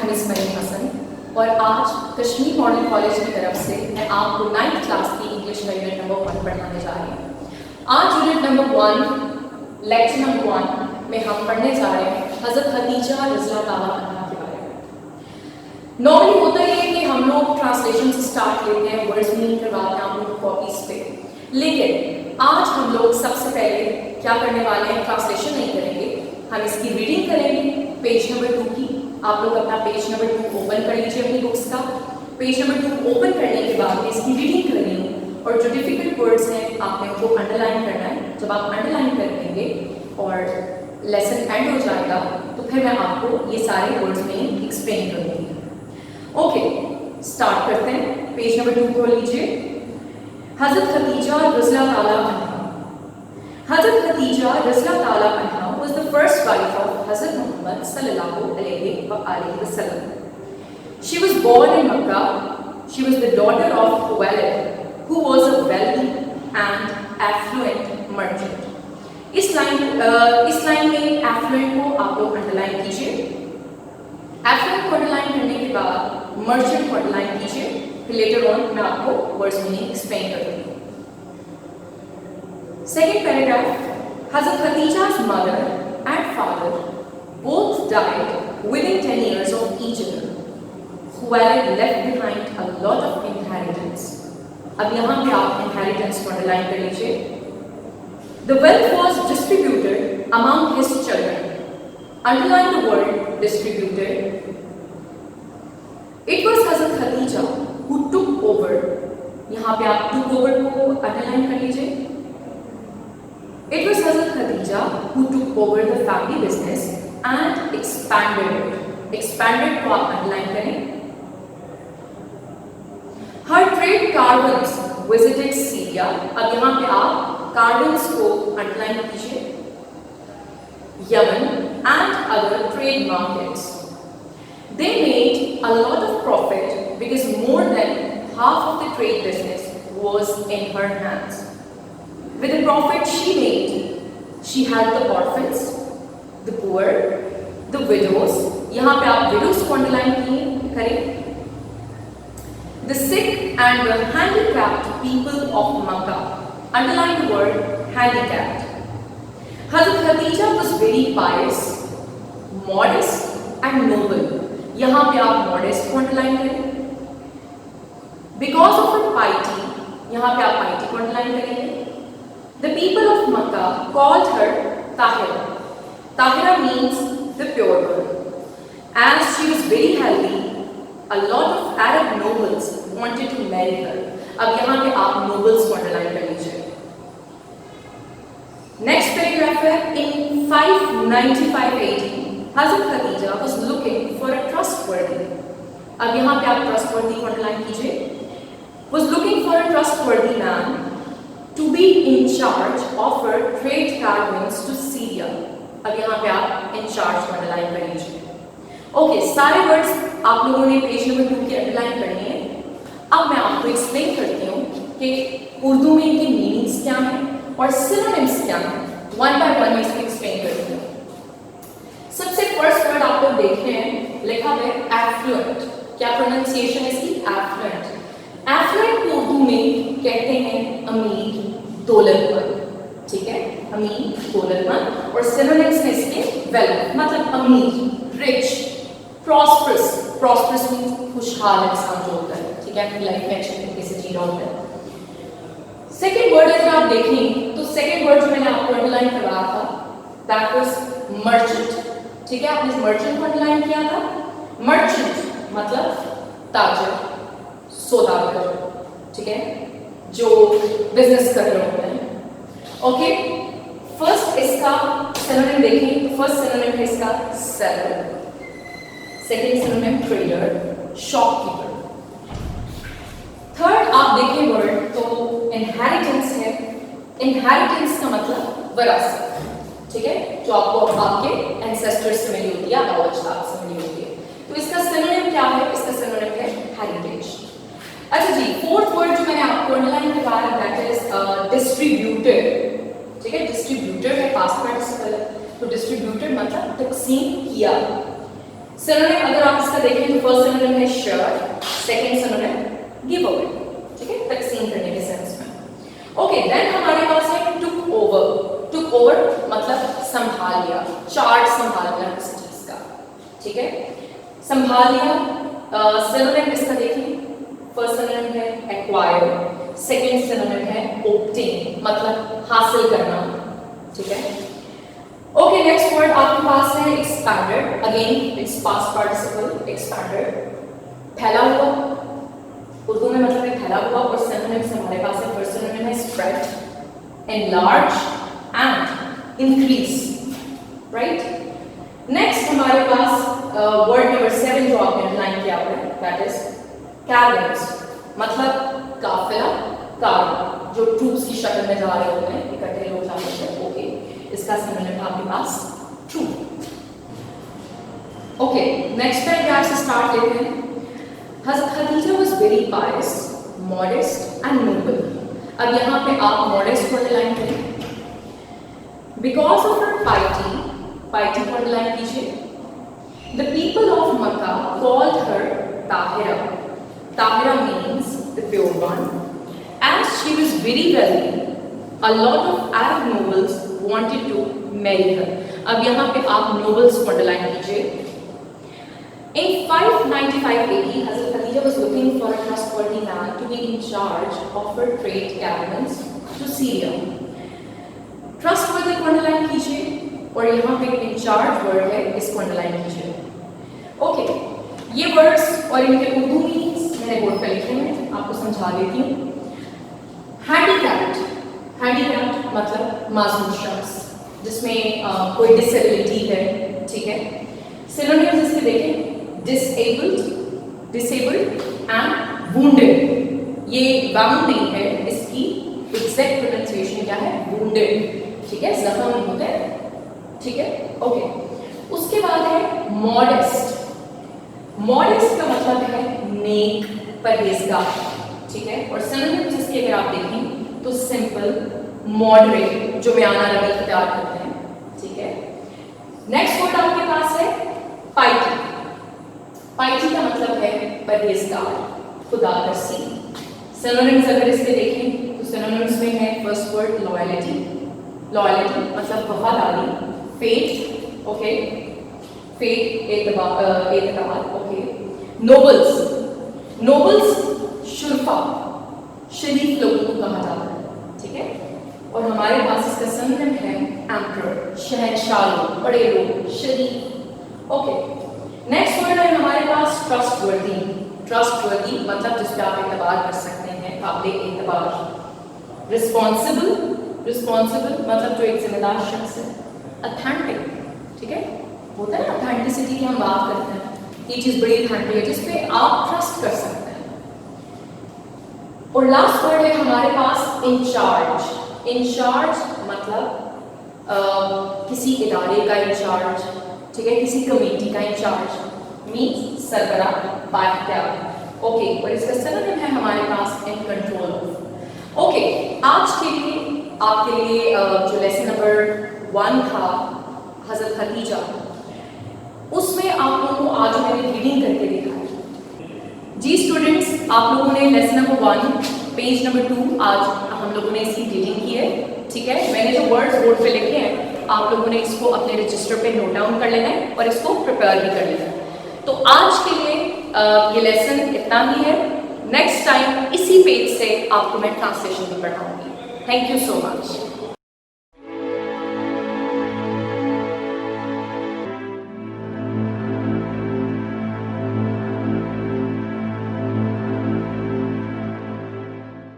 Miss Maryam Hasan और आज Kashmir model college की तरफ से मैं आपको 9th क्लास की इंग्लिश का यूनिट नंबर 1 पढ़ाने जा रही हूँ। आज यूनिट नंबर 1 लेक्चर नंबर 1 में हम पढ़ने जा रहे हैं हज़रत खदीजा रज़ियल्लाहु ताला अन्हा के बारे में। नॉर्मली होता ही है कि हम लोग ट्रांसलेशन से स्टार्ट लेते हैं, वर्ड्स मीनिंग करवाते हैं आप लोग कॉपीज पे, लेकिन आज हम लोग सबसे पहले क्या करने वाले हैं, ट्रांसलेशन नहीं करेंगे, हम इसकी रीडिंग करेंगे पेज नंबर 2 की। आप लोग अपना पेज नंबर 2 ओपन कर लीजिए अपनी बुक्स का। पेज नंबर 2 ओपन करने के बाद मैं इसकी रीडिंग कर रही हूँ और जो डिफिकल्ट वर्ड्स हैं आपने उनको अंडरलाइन करना है। जब आप अंडरलाइन कर देंगे और लेसन एंड हो जाएगा तो फिर मैं आपको ये सारे वर्ड्स में एक्सप्लेन करूँगी। ओके, स्टार्ट करते हैं। पेज नंबर 2 खोल लीजिए। हज़रत खदीजा रज़ियल्लाहु ताला अन्हा। Hazrat Khadija Razla Ta'ala Anha was the first wife of Hazrat Muhammad sallallahu alaihi wasallam. She was born in Makkah. She was the daughter of Khuwailid, who was a wealthy and affluent merchant. इस line में affluent को आप लोग underline कीजिए। affluent को underline करने के बाद merchant को अंडरलाइन कीजिए। फिर later on मैं आपको वर्ड्स मीनिंग एक्सप्लेन करूँगी। Second paragraph, Hazrat Khadija's mother and father both died within 10 years of each other. Khuwailid left behind a lot of inheritance. अब यहाँ पे आप inheritance को underline कर लीजिए। The wealth was distributed among his children. Underline the word distributed. It was Hazrat Khadija who took over. यहाँ पे आप took over को underline कर लीजिए। It was Hazrat Khadija who took over the family business and expanded it. Expanded को आप underline करें। Her trade caravans visited Syria. अब यहाँ पे आप caravans को underline कीजिए। Yemen and other trade markets. They made a lot of profit because more than half of the trade business was in her hands. With the profit she made, she helped the orphans, the poor, the widows. यहाँ पे आप widows को underline करें. The sick and the handicapped people of Makkah. Underline the word handicapped. Hazrat Khadija was very pious, modest and noble. यहाँ पे आप modest को underline करें. Because of her piety, यहाँ पे आप piety को underline करेंगे. The people of Makkah called her Tahira. Tahira means the pure one. As she was very healthy, a lot of Arab nobles wanted to marry her. अब यहाँ पे आप nobles को underline कर लीजिए। Next paragraph है, in 595 AD, Hazrat Khadija was looking for a trustworthy. अब यहाँ पे आप trustworthy को underline कीजिए। Was looking for a trustworthy man to be in charge of her trade caravans to Syria. अब यहाँ पे आप in charge को underline कर लीजिए। ओके, सारे वर्ड्स आप लोगों ने पेज नंबर 2 की अंडरलाइन करनी है। अब मैं आपको एक्सप्लेन करती हूँ कि उर्दू में इनके मीनिंग्स क्या हैं और सिनोनिम्स क्या हैं। वन बाय वन मैं इसको एक्सप्लेन करती हूँ। सबसे फर्स्ट वर्ड आप लोग देख रहे हैं, लिखा है एफ्लुएंट। क्या प्रोनाउंसिएशन है इसकी? एफ्लुएंट। एफ्लुएंट को उर्दू में कहते हैं अमीर, दौलतमंद। ठीक है, अमीर, दौलतमंद। और सिनोनिम्स में इसके वेल्थ, मतलब अमीर, रिच, प्रॉस्परस। प्रॉस्परस मींस खुशहाल इंसान जो होता है, ठीक है, अपनी लाइफ में अच्छे तरीके से जी रहा होता है। सेकेंड वर्ड अगर आप देखें तो सेकेंड वर्ड जो मैंने आपको अंडरलाइन करवाया था, दैट वाज मर्चेंट। ठीक है, आपने मर्चेंट को अंडरलाइन किया था। मर्चेंट मतलब ताजर, सौदागर, ठीक है, जो बिजनेस कर रहे होते हैं। ओके, फर्स्ट इसका सिनोनिम देखें तो फर्स्ट सिनोनिम है इसका seller, second synonym trader, shopkeeper. Third आप देखें वर्ड तो इनहेरिटेंस है। इनहेरिटेंस का मतलब विरासत, ठीक है, जो आपको आपके एंसेस्टर्स से मिली होती है, आपके अजदाद से मिली होती है। तो इसका सिनोनिम क्या है? इसका सिनोनिम है हेरिटेज। अच्छा जी, फोर्थ वर्ड जो मैंने आपको अंडरलाइन करवाया दैट इज डिस्ट्रीब्यूटेड। ठीक है, डिस्ट्रीब्यूटेड है पास्ट पार्टिसिपल, तो डिस्ट्रीब्यूटेड मतलब तकसीम किया। सिनोनिम अगर आप इसका देखें तो फर्स्ट सिनोनिम है share, second synonym give away, ठीक है, तकसीम करने के सेंस में। ओके, देन हमारे पास है टुक ओवर। टुक ओवर मतलब संभाल लिया, चार्ज संभाल लिया किसी चीज का, ठीक है, संभाल लिया। सिनोनिम इसका देखें, फर्स्ट सिनोनिम है एक्वायर, सेकंड सिनोनिम है ऑब्टेन मतलब हासिल करना, ठीक है। ओके, नेक्स्ट वर्ड आपके पास है expanded. Again its past participle expanded, फैला हुआ, उर्दू में मतलब है फैला हुआ। और सिनोनिम्स हमारे पास है, फर्स्ट सिनोनिम है spread, enlarge and increase, right. Next हमारे पास वर्ड नंबर 7 जो आपने अंडरलाइन किया हुआ है, दैट इज कैरवन्स मतलब काफिला, कार जो ट्रूप्स की शक्ल में जा रहे होते हैं, इकट्ठे लोग जा रहे हैं। ओके, इसका सिनोनिम है आपके पास ट्रूप। ओके, नेक्स्ट पैराग्राफ से स्टार्ट लेते हैं। Hazrat Khadija was very pious, modest and noble. अब यहाँ पे आप मॉडेस्ट को अंडरलाइन करें, बिकॉज ऑफ हर पाइटी, पाइटी को अंडरलाइन कीजिए। The people of Mecca called her Tahira, Tahira means the pure one. As she was very wealthy, a lot of Arab nobles wanted to marry her. अब यहाँ पे आप nobles को underline कीजिए। In 595 AD, Hazrat Khadija was looking for a trustworthy man to be in charge of her trade caravans to Syria. Trustworthy को underline कीजिए और यहाँ पे in charge वर्ड है, इसको अंडरलाइन कीजिए। ओके, ये वर्ड्स और इनके उर्दू मीनिंग्स मैंने बोर्ड पे लिखे हैं, आपको समझा देती हूँ। हैंडीकैप्ड, हैंडीकैप्ड मतलब मासूम शख्स जिसमें कोई डिसेबिलिटी है, ठीक है। सिनोनिम्स इसके देखें, डिसेबल्ड, डिसेबल्ड एंड वुंडेड। ये बाउंड नहीं है, इसकी एग्जैक्ट प्रोनाउंसिएशन क्या है, वुंडेड, ठीक है, जख्म होते हैं, ठीक है। ओके, उसके बाद है मॉडेस्ट। मॉडेस्ट का मतलब है नेक, परहेजगार, ठीक है। और सिनोनिम्स इसके अगर आप देखें तो सिंपल, मॉडरेट, जो म्याना रवैया इख्तियार करते हैं, ठीक है। नेक्स्ट वर्ड आपके पास है पाइटी। पाइटी का मतलब है परहेजगार, खुदातरसी। सिनोनिम्स अगर इसके देखें तो सिनोनिम्स में है फर्स्ट वर्ड लॉयल्टी, लॉयल्टी मतलब वफादारी, फेथ, ओके, फेथ एतबार, ओके। नोबल्स, नोबल्स शुरफा, शरीफ लोगों को कहा जाता है, ठीक है। और हमारे पास इसका सिनोनिम है एम्परर, शहंशाह लोग, बड़े लोग, शरीफ, ओके। नेक्स्ट वर्ड है हमारे पास ट्रस्टवर्दी। ट्रस्टवर्दी मतलब जिस पे आप एतबार कर सकते हैं, काबिल एतबार। रिस्पॉन्सिबल, रिस्पॉन्सिबल मतलब जो एक जिम्मेदार शख्स है। अथेंटिक, ठीक है, होता है ना अथेंटिसिटी की हम बात करते हैं, ये चीज़ बड़ी अथेंटिक है जिस पे आप ट्रस्ट कर सकते हैं। और लास्ट वर्ड है हमारे पास इंचार्ज। इंचार्ज मतलब किसी इदारे का इंचार्ज, ठीक है, किसी कमेटी का इंचार्ज, मीन्स सरबराह, बाइख्तियार, ओके। और इसका सिनोनिम है हमारे पास इन कंट्रोल ऑफ। ओके, आज के लिए आपके लिए जो लेसन नंबर 1 था हज़रत खदीजा, उसमें आप लोगों को आज मैंने रीडिंग करके दिखाया। जी स्टूडेंट्स, आप लोगों ने लेसन नंबर 1 पेज नंबर 2 आज हम लोगों ने इसकी रीडिंग की है, ठीक है। मैंने जो वर्ड्स बोर्ड पे लिखे हैं आप लोगों ने इसको अपने रजिस्टर पे नोट डाउन कर लेना है और इसको प्रिपेयर भी कर लेना है। तो आज के लिए ये लेसन इतना ही है। नेक्स्ट टाइम इसी पेज से आपको मैं ट्रांसलेशन भी पढ़ाऊंगी। Thank you so much.